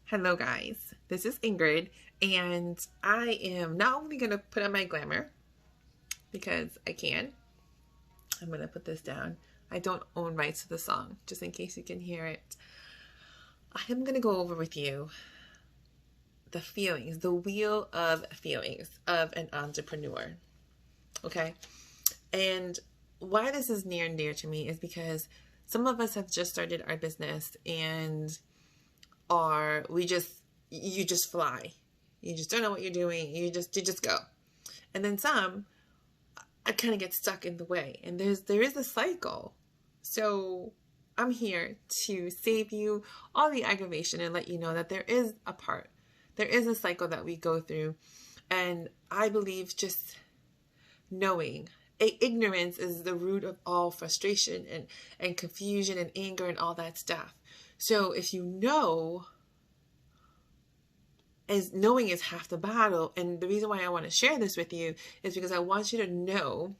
Hello, guys. This is Ingrid, and I am not only going to put on my glamour because I can. I'm going to put this down. I don't own rights to the song, just in case you can hear it. I am going to go over with you the feelings, the wheel of feelings of an entrepreneur. Okay? And why this is near and dear to me is because some of us have just started our business and you just fly. You just don't know what you're doing. You just go. And then some I kind of get stuck in the way. And there is a cycle. So I'm here to save you all the aggravation and let you know that there is a cycle that we go through. And I believe just knowing ignorance is the root of all frustration and confusion and anger and all that stuff. So if you know, as knowing is half the battle. And the reason why I want to share this with you is because I want you to know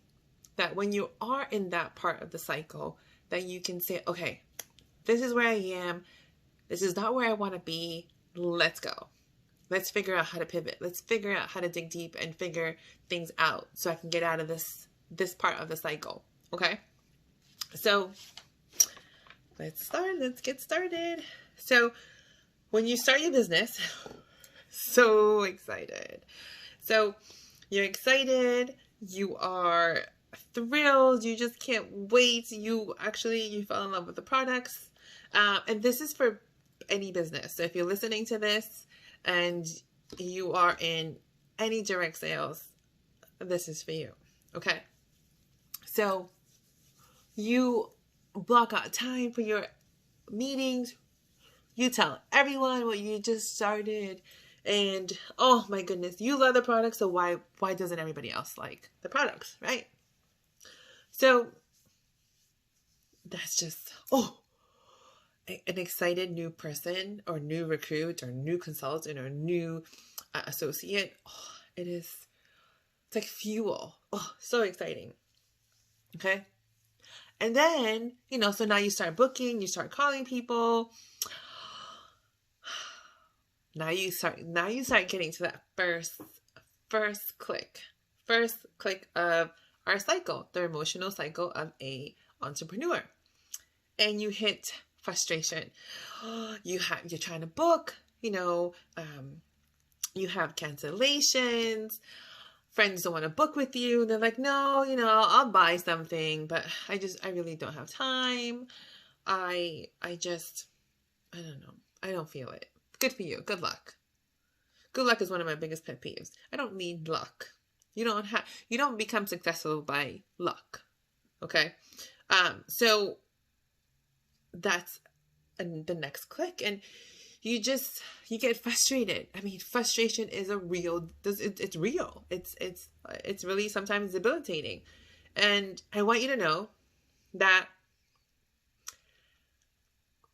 that when you are in that part of the cycle, that you can say, okay, this is where I am. This is not where I want to be. Let's go. Let's figure out how to pivot. Let's figure out how to dig deep and figure things out so I can get out of this part of the cycle. Okay? So let's get started. So when you start your business, so excited. So you're excited. You are thrilled. You just can't wait. You fell in love with the products. And this is for any business. So if you're listening to this and you are in any direct sales, this is for you. Okay. So you block out time for your meetings. You tell everyone what you just started. And oh my goodness, you love the products, so why doesn't everybody else like the products, right? So that's just an excited new person or new recruit or new consultant or new associate. It's like fuel. So exciting. Okay. And then, so now you start booking, you start calling people. Now you start getting to that first click of our cycle, the emotional cycle of a entrepreneur. And you hit frustration. You're trying to book, you have cancellations. Friends don't want to book with you. They're like, no, I'll buy something, but I really don't have time. I don't know. I don't feel it. Good for you. Good luck. Good luck is one of my biggest pet peeves. I don't need luck. You don't become successful by luck. Okay. So that's the next click, and you get frustrated. I mean, frustration is it's real. It's really sometimes debilitating. And I want you to know that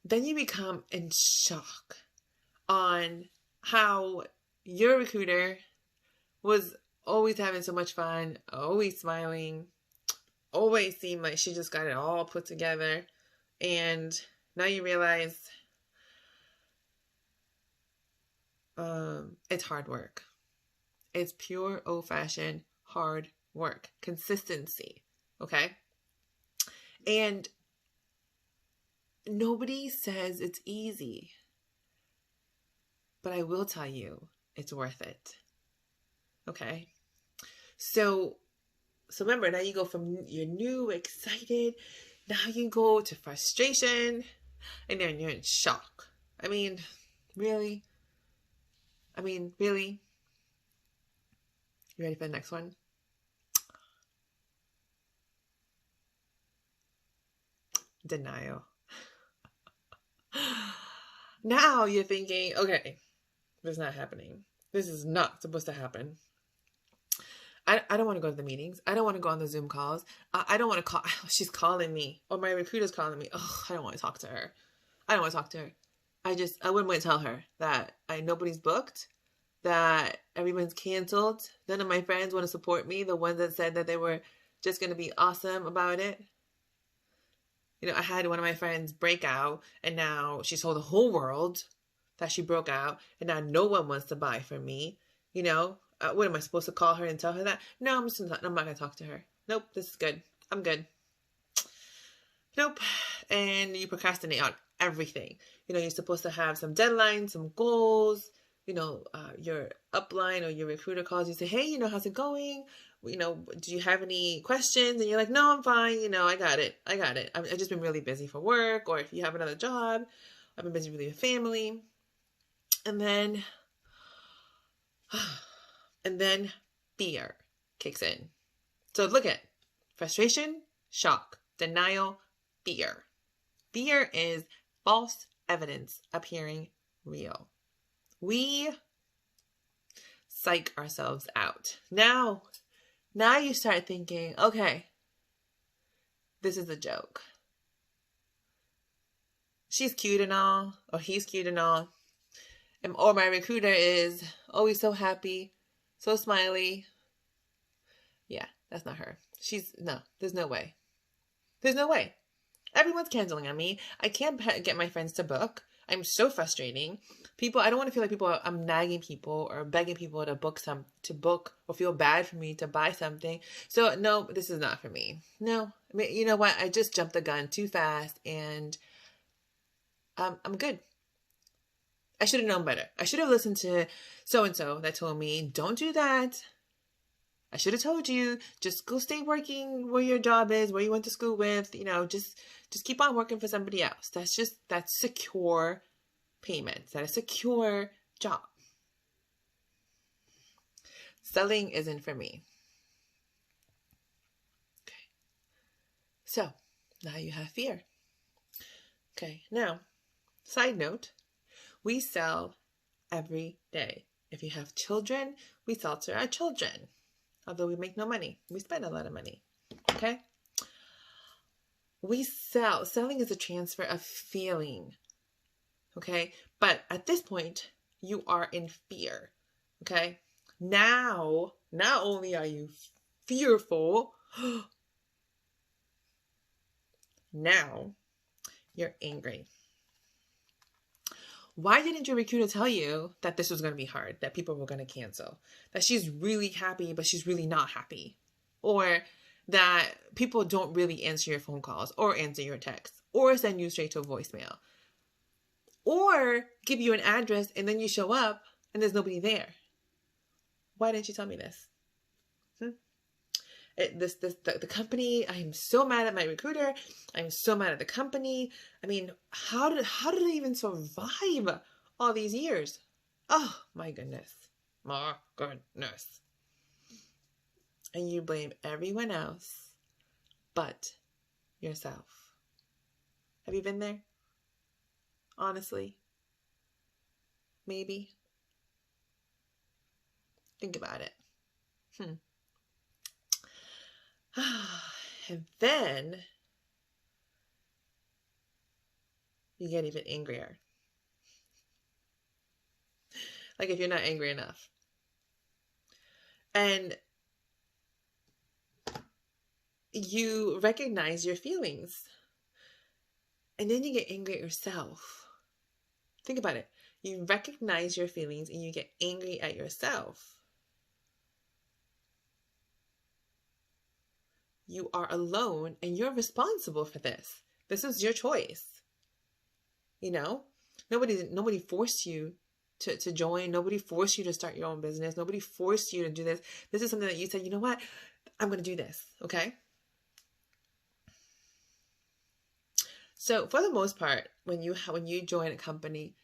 then you become in shock on how your recruiter was always having so much fun, always smiling, always seemed like she just got it all put together. And now you realize it's hard work. It's pure old-fashioned hard work. Consistency. Okay? And nobody says it's easy. But I will tell you, it's worth it. Okay? So remember, now you go from you're new, excited, now you go to frustration, and then you're in shock. I mean, really? You ready for the next one? Denial. Now you're thinking, okay, this is not happening. This is not supposed to happen. I don't want to go to the meetings. I don't want to go on the Zoom calls. I don't want to call. She's calling me, or my recruiter's calling me. I don't want to talk to her. I wouldn't want to tell her that nobody's booked, that everyone's canceled. None of my friends want to support me. The ones that said that they were just going to be awesome about it. I had one of my friends break out, and now she told the whole world that she broke out and now no one wants to buy from me. You know, what am I supposed to call her and tell her that? No, I'm not going to talk to her. Nope, this is good. I'm good. Nope. And you procrastinate on everything. You know, you're supposed to have some deadlines, some goals. You know, your upline or your recruiter calls you, say, hey, you know, how's it going? You know, do you have any questions? And you're like, no, I'm fine. You know, I got it. I've just been really busy for work. Or if you have another job, I've been busy with your family. And then fear kicks in. So look at frustration, shock, denial, fear. Fear is false evidence appearing real. We psych ourselves out. Now you start thinking, okay, this is a joke. She's cute and all, or he's cute and all. Or my recruiter is always so happy, so smiley. Yeah, that's not her. There's no way. There's no way. Everyone's canceling on me. I can't get my friends to book. I'm so frustrating. I don't want to feel like I'm nagging people or begging people to book or feel bad for me to buy something. So no, this is not for me. No, I mean, you know what? I just jumped the gun too fast and I'm good. I should have known better. I should have listened to so-and-so that told me, don't do that. I should have told you, just go stay working where your job is, where you went to school with, you know, just keep on working for somebody else. That's secure payments. That is secure job. Selling isn't for me. Okay. So now you have fear. Okay. Now, side note, we sell every day. If you have children, we sell to our children. Although we make no money, we spend a lot of money. Okay? We sell. Selling is a transfer of feeling. Okay? But at this point, you are in fear. Okay? Now, not only are you fearful, now you're angry. Why didn't your recruiter tell you that this was going to be hard, that people were going to cancel, that she's really happy, but she's really not happy, or that people don't really answer your phone calls or answer your texts or send you straight to a voicemail or give you an address and then you show up and there's nobody there? Why didn't you tell me this? The company, I'm so mad at my recruiter. I'm so mad at the company. I mean, how did I even survive all these years? Oh, my goodness. My goodness. And you blame everyone else but yourself. Have you been there? Honestly? Maybe? Think about it. And then you get even angrier. Like if you're not angry enough. And you recognize your feelings. And then you get angry at yourself. Think about it. You recognize your feelings and you get angry at yourself. You are alone and you're responsible for this. This is your choice. You know, nobody forced you to join. Nobody forced you to start your own business. Nobody forced you to do this. This is something that you said, you know what? I'm going to do this. Okay. So for the most part, when you join a company,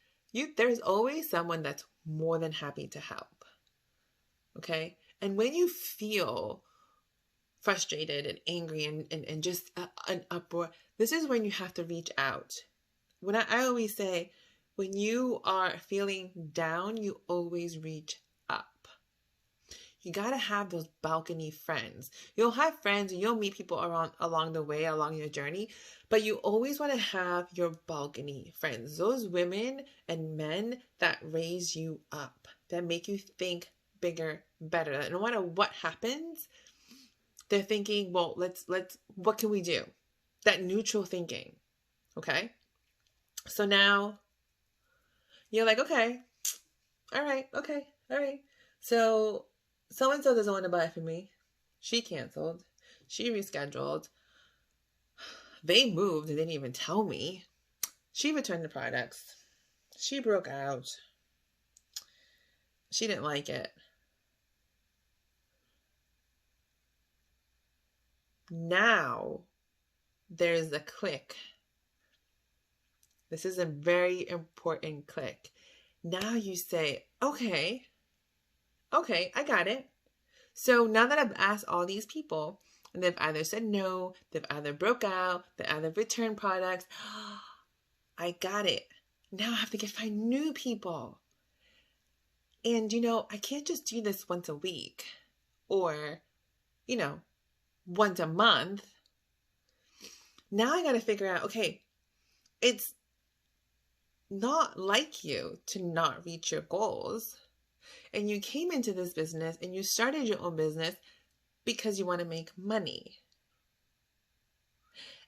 there's always someone that's more than happy to help. Okay. And when you feel frustrated and angry and just an uproar, this is when you have to reach out. When I always say, when you are feeling down, you always reach up. You got to have those balcony friends. You'll have friends and you'll meet people along the way, along your journey, but you always want to have your balcony friends. Those women and men that raise you up, that make you think bigger, better. That no matter what happens, they're thinking, well, what can we do? That neutral thinking. Okay. So now You're like, okay, all right. So so-and-so doesn't want to buy from me. She canceled. She rescheduled. They moved and didn't even tell me. She returned the products. She broke out. She didn't like it. Now there's a click. This is a very important click. Now you say, okay, I got it. So now that I've asked all these people, and they've either said no, they've either broke out, they either returned products, I got it. Now I have to find new people. And, I can't just do this once a week or, once a month. Now I got to figure out, okay, it's not like you to not reach your goals. And you came into this business and you started your own business because you want to make money.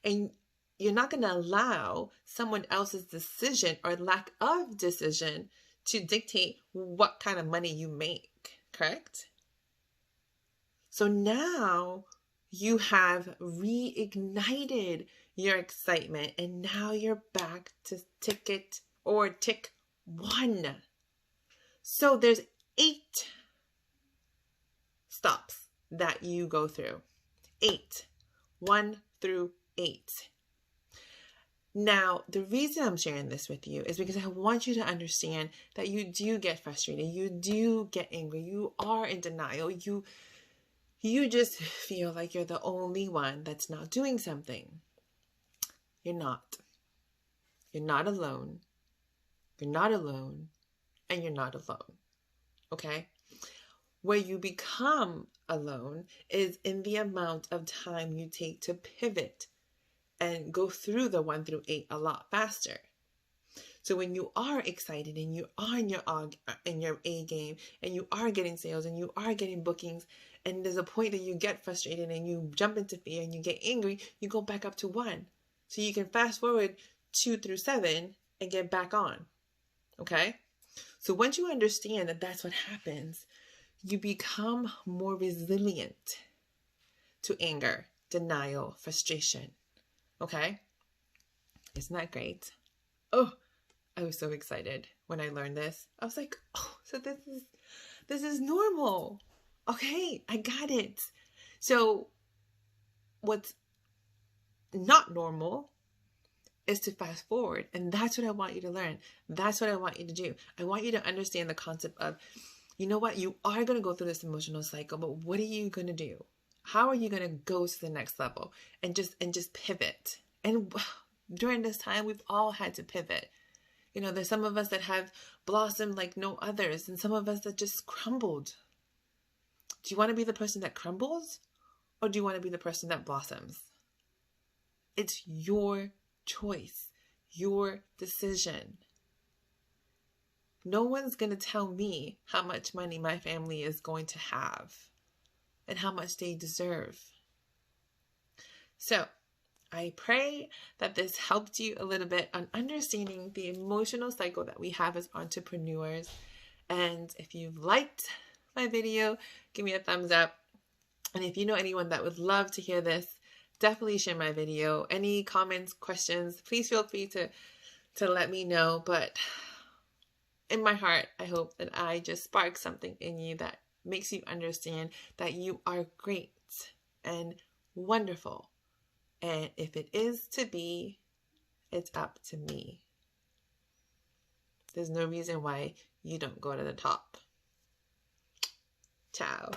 And you're not going to allow someone else's decision or lack of decision to dictate what kind of money you make, correct? So now you have reignited your excitement and now you're back to tick 1. So there's 8 stops that you go through. 8. 1 through 8. Now, the reason I'm sharing this with you is because I want you to understand that you do get frustrated. You do get angry. You are in denial. You just feel like you're the only one that's not doing something. You're not. You're not alone. You're not alone. And you're not alone. Okay? Where you become alone is in the amount of time you take to pivot and go through the 1 through 8 a lot faster. So when you are excited and you are in your A game and you are getting sales and you are getting bookings and there's a point that you get frustrated and you jump into fear and you get angry, you go back up to 1. So you can fast forward 2 through 7 and get back on. Okay? So once you understand that that's what happens, you become more resilient to anger, denial, frustration. Okay? Isn't that great? Oh, I was so excited when I learned this. I was like, oh, so this is normal. Okay, I got it. So what's not normal is to fast forward. And that's what I want you to learn. That's what I want you to do. I want you to understand the concept of, you know what? You are going to go through this emotional cycle, but what are you going to do? How are you going to go to the next level and just pivot? And during this time, we've all had to pivot. There's some of us that have blossomed like no others, and some of us that just crumbled. Do you want to be the person that crumbles, or do you want to be the person that blossoms? It's your choice, your decision. No one's going to tell me how much money my family is going to have and how much they deserve. So I pray that this helped you a little bit on understanding the emotional cycle that we have as entrepreneurs. And if you've liked my video, give me a thumbs up. And if you know anyone that would love to hear this, definitely share my video. Any comments, questions, please feel free to let me know. But in my heart, I hope that I just spark something in you that makes you understand that you are great and wonderful. And if it is to be, it's up to me. There's no reason why you don't go to the top. Ciao.